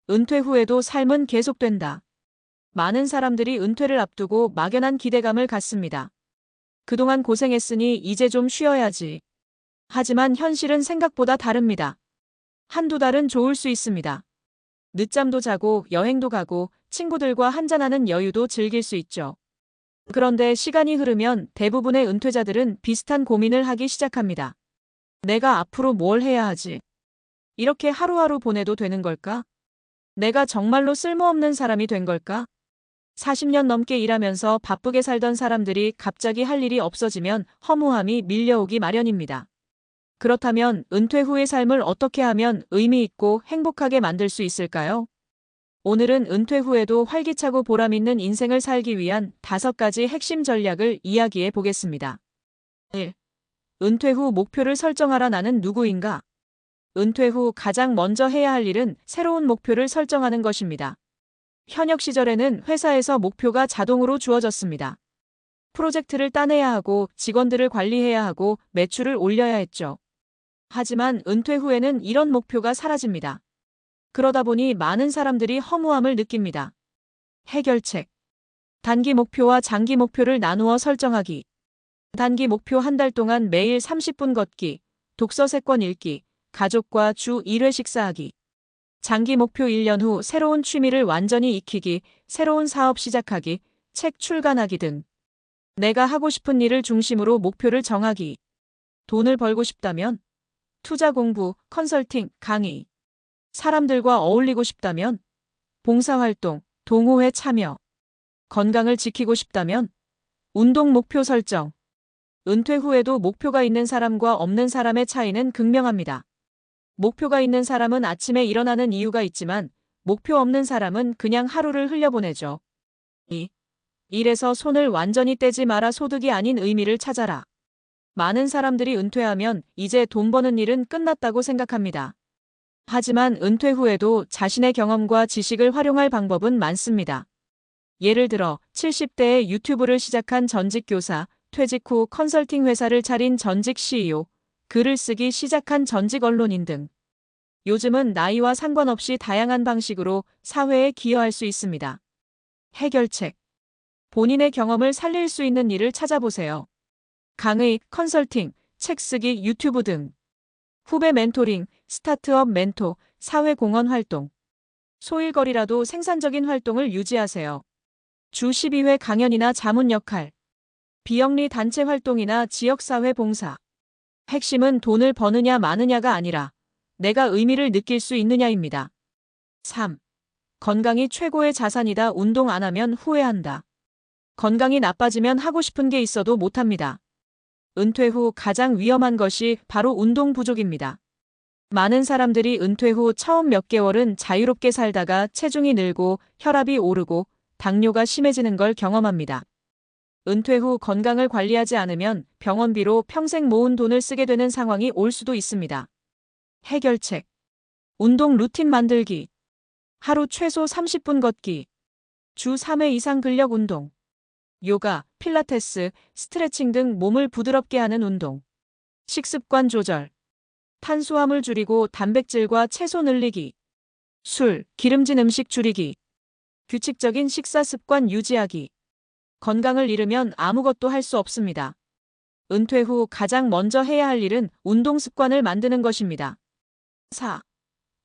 은퇴 후에도 삶은 계속된다. 많은 사람들이 은퇴를 앞두고 막연한 기대감을 갖습니다. 그동안 고생했으니 이제 좀 쉬어야지. 하지만 현실은 생각보다 다릅니다. 한두 달은 좋을 수 있습니다. 늦잠도 자고 여행도 가고 친구들과 한잔하는 여유도 즐길 수 있죠. 그런데 시간이 흐르면 대부분의 은퇴자들은 비슷한 고민을 하기 시작합니다. 내가 앞으로 뭘 해야 하지? 이렇게 하루하루 보내도 되는 걸까? 내가 정말로 쓸모없는 사람이 된 걸까? 40년 넘게 일하면서 바쁘게 살던 사람들이 갑자기 할 일이 없어지면 허무함이 밀려오기 마련입니다. 그렇다면 은퇴 후의 삶을 어떻게 하면 의미 있고 행복하게 만들 수 있을까요? 오늘은 은퇴 후에도 활기차고 보람있는 인생을 살기 위한 5가지 핵심 전략을 이야기해 보겠습니다. 1. 은퇴 후 목표를 설정하라. 나는 누구인가? 은퇴 후 가장 먼저 해야 할 일은 새로운 목표를 설정하는 것입니다. 현역 시절에는 회사에서 목표가 자동으로 주어졌습니다. 프로젝트를 따내야 하고 직원들을 관리해야 하고 매출을 올려야 했죠. 하지만 은퇴 후에는 이런 목표가 사라집니다. 그러다 보니 많은 사람들이 허무함을 느낍니다. 해결책. 단기 목표와 장기 목표를 나누어 설정하기. 단기 목표 한 달 동안 매일 30분 걷기, 독서 3권 읽기, 가족과 주 1회 식사하기. 장기 목표 1년 후 새로운 취미를 완전히 익히기, 새로운 사업 시작하기, 책 출간하기 등. 내가 하고 싶은 일을 중심으로 목표를 정하기. 돈을 벌고 싶다면 투자 공부, 컨설팅, 강의. 사람들과 어울리고 싶다면 봉사활동, 동호회 참여. 건강을 지키고 싶다면 운동 목표 설정. 은퇴 후에도 목표가 있는 사람과 없는 사람의 차이는 극명합니다. 목표가 있는 사람은 아침에 일어나는 이유가 있지만 목표 없는 사람은 그냥 하루를 흘려보내죠. 2. 일에서 손을 완전히 떼지 마라. 소득이 아닌 의미를 찾아라. 많은 사람들이 은퇴하면 이제 돈 버는 일은 끝났다고 생각합니다. 하지만 은퇴 후에도 자신의 경험과 지식을 활용할 방법은 많습니다. 예를 들어 70대에 유튜브를 시작한 전직 교사, 퇴직 후 컨설팅 회사를 차린 전직 CEO, 글을 쓰기 시작한 전직 언론인 등. 요즘은 나이와 상관없이 다양한 방식으로 사회에 기여할 수 있습니다. 해결책. 본인의 경험을 살릴 수 있는 일을 찾아보세요. 강의, 컨설팅, 책 쓰기, 유튜브 등. 후배 멘토링, 스타트업 멘토, 사회공헌 활동. 소일거리라도 생산적인 활동을 유지하세요. 주 12회 강연이나 자문 역할. 비영리 단체 활동이나 지역사회 봉사. 핵심은 돈을 버느냐 마느냐가 아니라 내가 의미를 느낄 수 있느냐입니다. 3. 건강이 최고의 자산이다. 운동 안 하면 후회한다. 건강이 나빠지면 하고 싶은 게 있어도 못합니다. 은퇴 후 가장 위험한 것이 바로 운동 부족입니다. 많은 사람들이 은퇴 후 처음 몇 개월은 자유롭게 살다가 체중이 늘고 혈압이 오르고 당뇨가 심해지는 걸 경험합니다. 은퇴 후 건강을 관리하지 않으면 병원비로 평생 모은 돈을 쓰게 되는 상황이 올 수도 있습니다. 해결책. 운동 루틴 만들기. 하루 최소 30분 걷기. 주 3회 이상 근력 운동. 요가, 필라테스, 스트레칭 등 몸을 부드럽게 하는 운동. 식습관 조절. 탄수화물 줄이고 단백질과 채소 늘리기. 술, 기름진 음식 줄이기. 규칙적인 식사 습관 유지하기. 건강을 잃으면 아무것도 할 수 없습니다. 은퇴 후 가장 먼저 해야 할 일은 운동 습관을 만드는 것입니다. 4.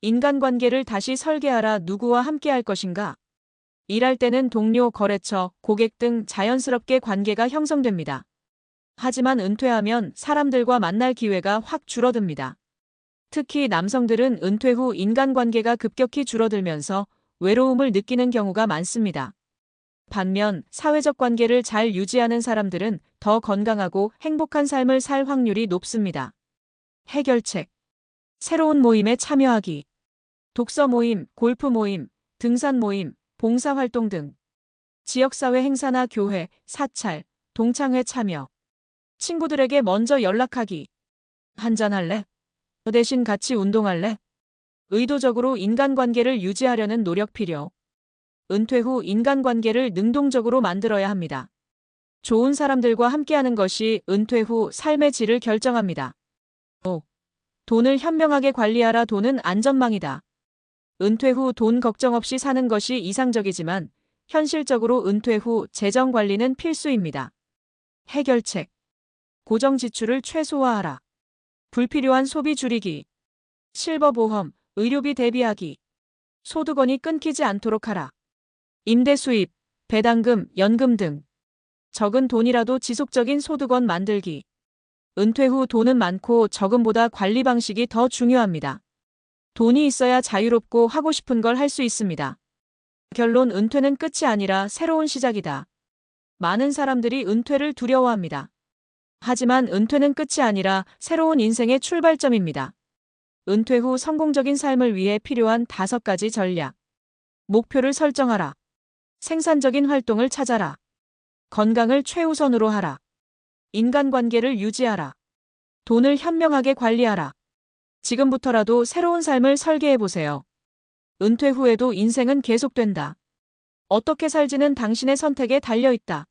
인간관계를 다시 설계하라. 누구와 함께 할 것인가? 일할 때는 동료, 거래처, 고객 등 자연스럽게 관계가 형성됩니다. 하지만 은퇴하면 사람들과 만날 기회가 확 줄어듭니다. 특히 남성들은 은퇴 후 인간관계가 급격히 줄어들면서 외로움을 느끼는 경우가 많습니다. 반면 사회적 관계를 잘 유지하는 사람들은 더 건강하고 행복한 삶을 살 확률이 높습니다. 해결책. 새로운 모임에 참여하기. 독서 모임, 골프 모임, 등산 모임, 봉사활동 등. 지역사회 행사나 교회, 사찰, 동창회 참여. 친구들에게 먼저 연락하기. 한잔할래? 대신 같이 운동할래? 의도적으로 인간관계를 유지하려는 노력 필요. 은퇴 후 인간관계를 능동적으로 만들어야 합니다. 좋은 사람들과 함께하는 것이 은퇴 후 삶의 질을 결정합니다. 5. 돈을 현명하게 관리하라. 돈은 안전망이다. 은퇴 후 돈 걱정 없이 사는 것이 이상적이지만 현실적으로 은퇴 후 재정 관리는 필수입니다. 해결책. 고정 지출을 최소화하라. 불필요한 소비 줄이기. 실버보험, 의료비 대비하기. 소득원이 끊기지 않도록 하라. 임대 수입, 배당금, 연금 등 적은 돈이라도 지속적인 소득원 만들기. 은퇴 후 돈은 많고 적음보다 관리 방식이 더 중요합니다. 돈이 있어야 자유롭고 하고 싶은 걸 할 수 있습니다. 결론, 은퇴는 끝이 아니라 새로운 시작이다. 많은 사람들이 은퇴를 두려워합니다. 하지만 은퇴는 끝이 아니라 새로운 인생의 출발점입니다. 은퇴 후 성공적인 삶을 위해 필요한 5가지 전략. 목표를 설정하라. 생산적인 활동을 찾아라. 건강을 최우선으로 하라. 인간관계를 유지하라. 돈을 현명하게 관리하라. 지금부터라도 새로운 삶을 설계해보세요. 은퇴 후에도 인생은 계속된다. 어떻게 살지는 당신의 선택에 달려있다.